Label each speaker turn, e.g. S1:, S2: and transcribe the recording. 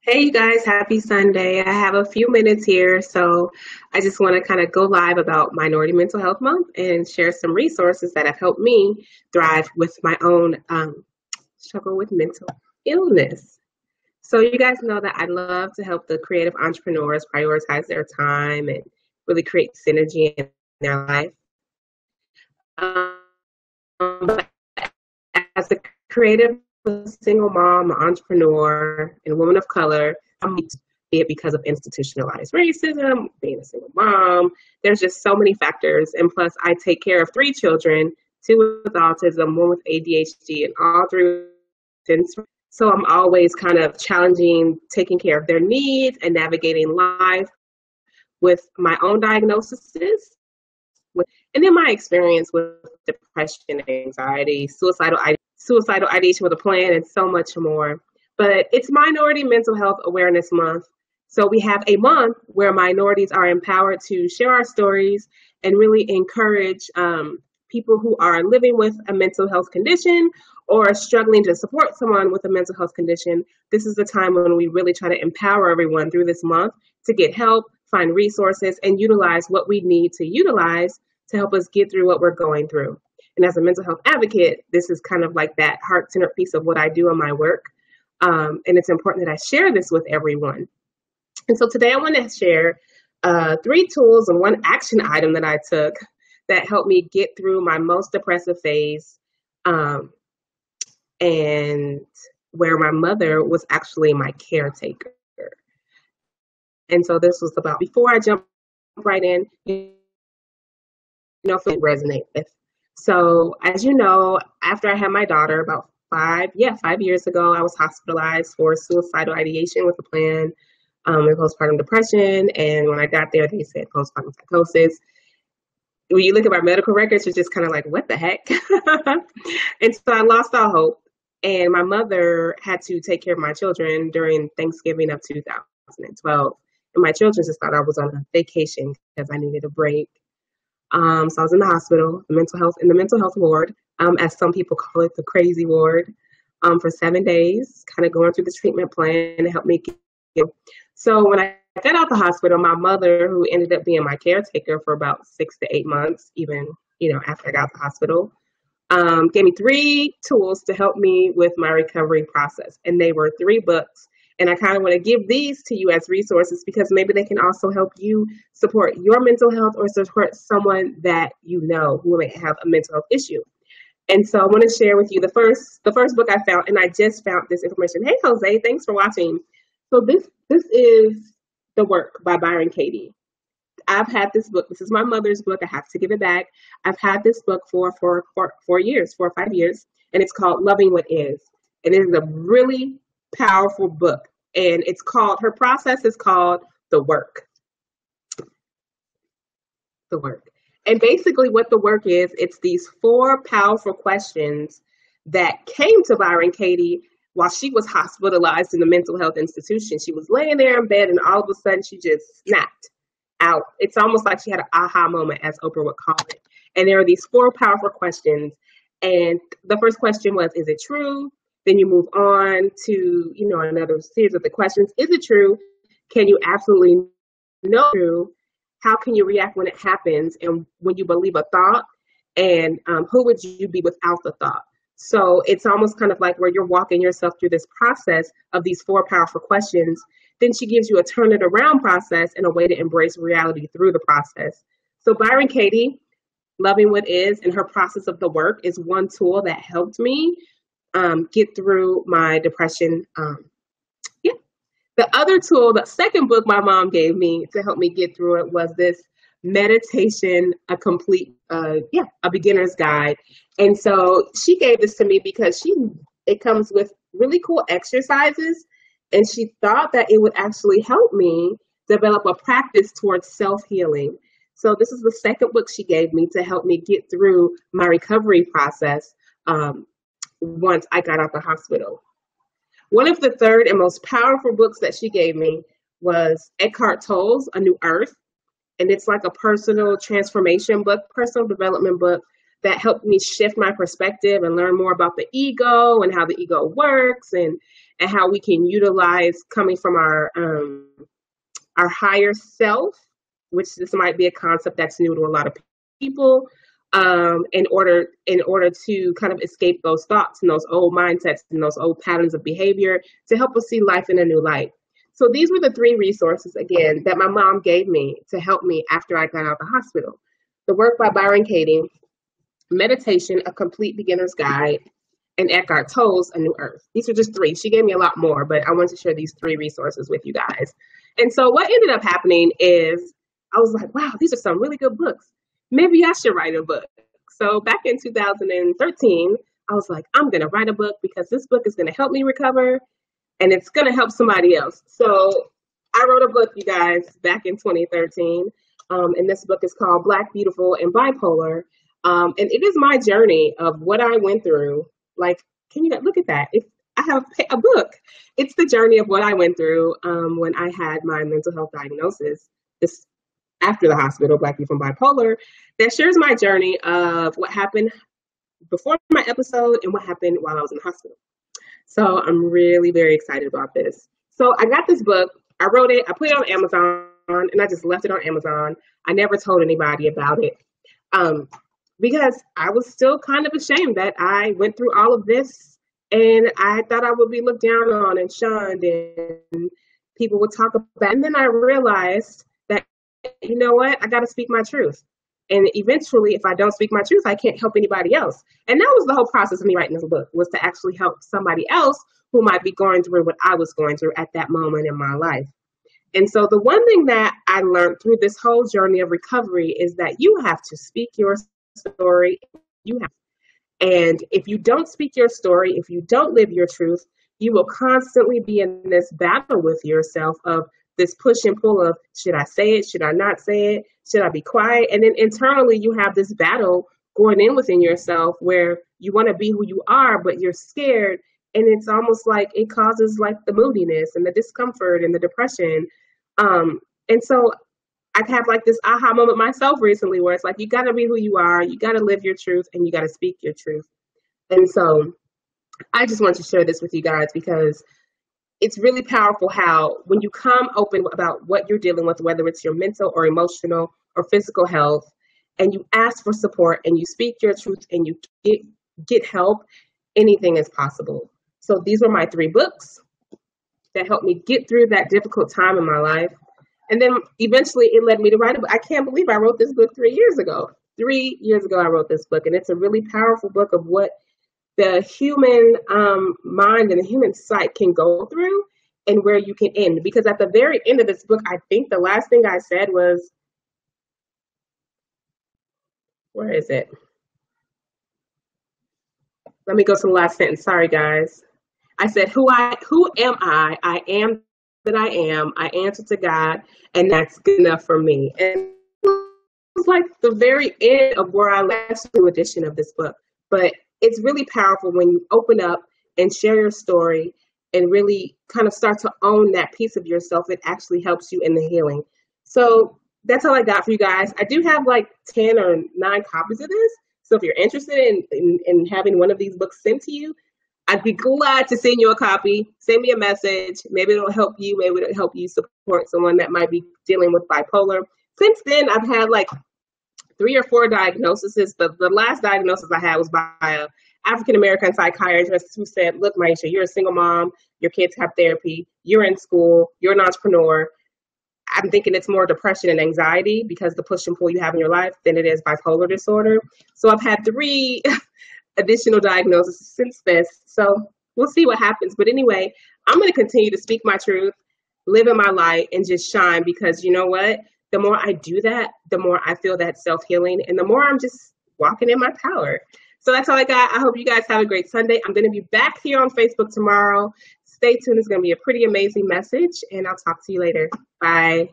S1: Hey, you guys, happy Sunday. I have a few minutes here, so I just want to kind of go live about Minority Mental Health Month and share some resources that have helped me thrive with my own struggle with mental illness. So, you guys know that I love to help the creative entrepreneurs prioritize their time and really create synergy in their life. But as a creative single mom, an entrepreneur, and a woman of color, be it because of institutionalized racism, being a single mom. There's just so many factors. And plus, I take care of three children, two with autism, one with ADHD, and all three. So I'm always kind of challenging taking care of their needs and navigating life with my own diagnoses, and then my experience with depression, anxiety, suicidal ideation with a plan, and so much more. But it's Minority Mental Health Awareness Month. So we have a month where minorities are empowered to share our stories and really encourage people who are living with a mental health condition or struggling to support someone with a mental health condition. This is the time when we really try to empower everyone through this month to get help, find resources, and utilize what we need to utilize to help us get through what we're going through. And as a mental health advocate, this is kind of like that heart-centered piece of what I do in my work. And it's important that I share this with everyone. And so today I want to share three tools and one action item that I took that helped me get through my most depressive phase, and where my mother was actually my caretaker. And so this was about, before I jump right in, if it resonate with. So as you know, after I had my daughter about 5 years ago, I was hospitalized for suicidal ideation with a plan, and postpartum depression. And when I got there, they said postpartum psychosis. When you look at my medical records, you're just kind of like, what the heck? And so I lost all hope. And my mother had to take care of my children during Thanksgiving of 2012. And my children just thought I was on a vacation because I needed a break. So I was in the hospital, in the mental health ward, as some people call it, the crazy ward, for 7 days, kind of going through the treatment plan to help me get. So when I got out the hospital, my mother, who ended up being my caretaker for about 6 to 8 months, even after I got out the hospital, gave me three tools to help me with my recovery process, and they were three books. And I kind of want to give these to you as resources because maybe they can also help you support your mental health or support someone that you know who may have a mental health issue. And so I want to share with you the first book I found, and I just found this information. Hey, Jose, thanks for watching. So this is The Work by Byron Katie. I've had this book. This is my mother's book. I have to give it back. I've had this book for 4 or 5 years, and it's called Loving What Is. And it is a really powerful book, and her process is called The Work. The Work. And basically what the work is, it's these 4 powerful questions that came to Byron Katie while she was hospitalized in a mental health institution. She was laying there in bed, and all of a sudden she just snapped out. It's almost like she had an aha moment, as Oprah would call it. And there are these 4 powerful questions. And the first question was, is it true? Then you move on to, another series of the questions. Is it true? Can you absolutely know true? How can you react when it happens? And when you believe a thought, and who would you be without the thought? So it's almost kind of like where you're walking yourself through this process of these 4 powerful questions. Then she gives you a turn it around process and a way to embrace reality through the process. So Byron Katie, Loving What Is, and her process of the work is one tool that helped me get through my depression. The other tool, the second book my mom gave me to help me get through it, was this meditation, a beginner's guide. And so she gave this to me because it comes with really cool exercises, and she thought that it would actually help me develop a practice towards self-healing. So this is the second book she gave me to help me get through my recovery process once I got out the hospital. One of the third and most powerful books that she gave me was Eckhart Tolle's A New Earth. And it's like a personal transformation book, personal development book that helped me shift my perspective and learn more about the ego and how the ego works, and how we can utilize coming from our higher self, which this might be a concept that's new to a lot of people, in order to kind of escape those thoughts and those old mindsets and those old patterns of behavior to help us see life in a new light. So these were the three resources, again, that my mom gave me to help me after I got out of the hospital. The work by Byron Katie, Meditation, A Complete Beginner's Guide, and Eckhart Tolle's A New Earth. These are just three. She gave me a lot more, but I wanted to share these three resources with you guys. And so what ended up happening is I was like, wow, these are some really good books. Maybe I should write a book. So back in 2013, I was like, I'm going to write a book because this book is going to help me recover and it's going to help somebody else. So I wrote a book, you guys, back in 2013. And this book is called Black, Beautiful, and Bipolar. And it is my journey of what I went through. Like, can you look at that? I have a book. It's the journey of what I went through when I had my mental health diagnosis. This after the hospital, Black, Beautiful, and Bipolar, that shares my journey of what happened before my episode and what happened while I was in the hospital. So I'm really very excited about this. So I got this book. I wrote it. I put it on Amazon, and I just left it on Amazon. I never told anybody about it because I was still kind of ashamed that I went through all of this, and I thought I would be looked down on and shunned, and people would talk about it. And then I realized that, you know what, I got to speak my truth. And eventually, if I don't speak my truth, I can't help anybody else. And that was the whole process of me writing this book, was to actually help somebody else who might be going through what I was going through at that moment in my life. And so the one thing that I learned through this whole journey of recovery is that you have to speak your story. And if you don't speak your story, if you don't live your truth, you will constantly be in this battle with yourself of this push and pull of, should I say it? Should I not say it? Should I be quiet? And then internally you have this battle going in within yourself where you want to be who you are, but you're scared. And it's almost like it causes like the moodiness and the discomfort and the depression. And so I've had like this aha moment myself recently where it's like, you got to be who you are. You got to live your truth and you got to speak your truth. And so I just want to share this with you guys because it's really powerful how when you come open about what you're dealing with, whether it's your mental or emotional or physical health, and you ask for support and you speak your truth and you get help, anything is possible. So these were my three books that helped me get through that difficult time in my life. And then eventually it led me to write a book. I can't believe I wrote this book 3 years ago. 3 years ago, I wrote this book, and it's a really powerful book of what the human mind and the human psyche can go through and where you can end. Because at the very end of this book, I think the last thing I said was, where is it? Let me go to the last sentence. Sorry, guys. I said, who am I? I am that I am. I answer to God, and that's good enough for me. And it was like the very end of where I left the edition of this book. But it's really powerful when you open up and share your story and really kind of start to own that piece of yourself. It actually helps you in the healing. So that's all I got for you guys. I do have like 10 or 9 copies of this. So if you're interested in having one of these books sent to you, I'd be glad to send you a copy. Send me a message. Maybe it'll help you. Maybe it'll help you support someone that might be dealing with bipolar. Since then, I've had like 3 or 4 diagnoses, but the last diagnosis I had was by an African-American psychiatrist who said, look, Myisha, you're a single mom. Your kids have therapy. You're in school. You're an entrepreneur. I'm thinking it's more depression and anxiety because the push and pull you have in your life than it is bipolar disorder. So I've had 3 additional diagnoses since this. So we'll see what happens. But anyway, I'm going to continue to speak my truth, live in my light, and just shine because you know what? The more I do that, the more I feel that self-healing and the more I'm just walking in my power. So that's all I got. I hope you guys have a great Sunday. I'm going to be back here on Facebook tomorrow. Stay tuned. It's going to be a pretty amazing message, and I'll talk to you later. Bye.